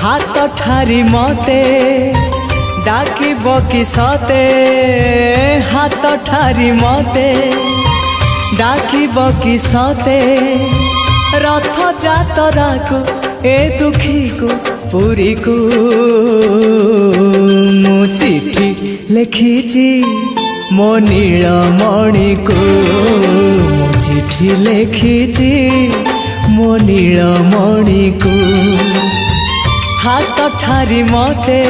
हाथ ठारी मते डाकिब कि सते हाथ ठारी मते डाकिब कि सते रथ जातरा को ए दुखी को पुरी को मु चिठी लिखिची मो नीलमणि को मु चिठी लिखिची मो नीलमणि को हाथ ठारी मते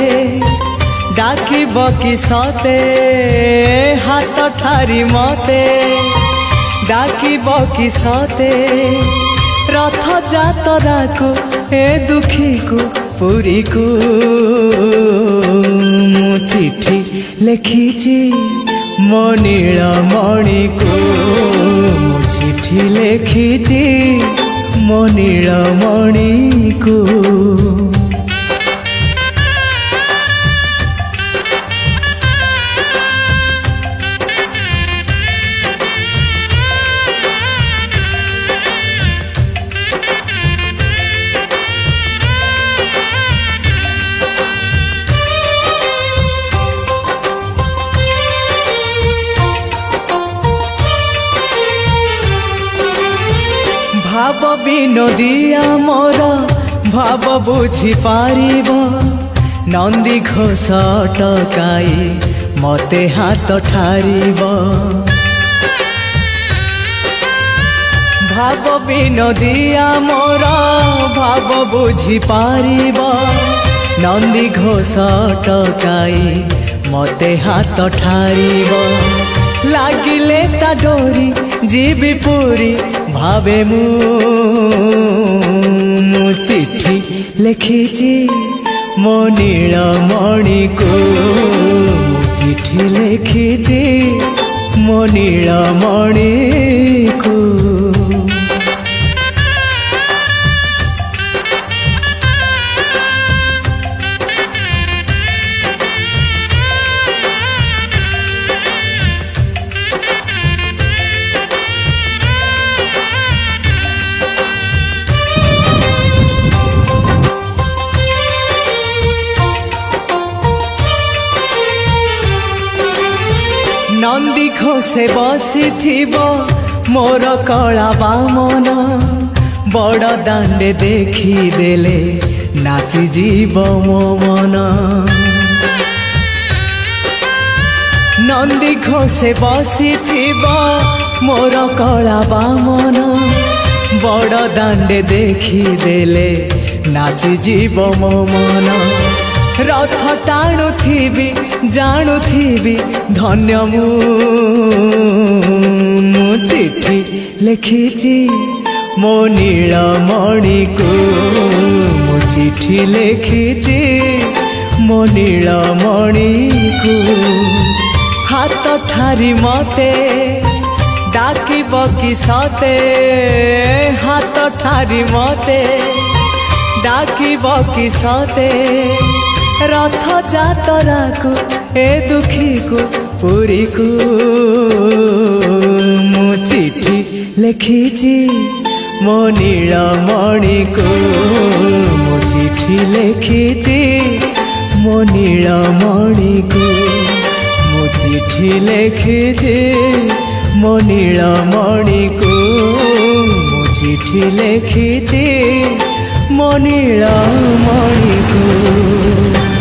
डाकिब कि सते हाथ ठारी मते डाकिब कि सते रथ जातरा को ए दुखी को पुरी को मु चिठी लिखिची मो नीलमणि को मु चिठी लिखिची मो नीलमणि को भाव विनोदिया मोर भाव बुझी पारिब नंदी घोष टकाई मते हाथ ठारिब भाव विनोदिया मोर भाव बुझी पारिब नंदी घोष टकाई मते हाथ ठारिब लागिले ता डोरी जीवी पूरी भावे मु चिठी लिखिची मो नीलमणि को मु चिठी लिखिची मो नीलमणि को नंदी घोषे बसी मोर कला बामन बड़ दांडे देखी देले नाची जीव मो मन नंदी घोषे बसी मोर कला बामन बड़ दांडे देखी देले नाची जीव मो मन रथ टाणुथिबी जाणुथिबी धन्य मु चिठी लिखिची मो नीलमणि को मु चिठी लिखिची मो नीलमणि को हाथ ठारी मते डाकिब कि सते हाथ ठारी मते डाकिब कि सते रथ जातरा को ए दुखी को पुरी को मु चिठी लिखिची मो नीलमणि को मु चिठी लिखिची मो नीलमणि को मु चिठी लिखिची मो नीलमणि को मु चिठी लिखिची मो नीलमणि को।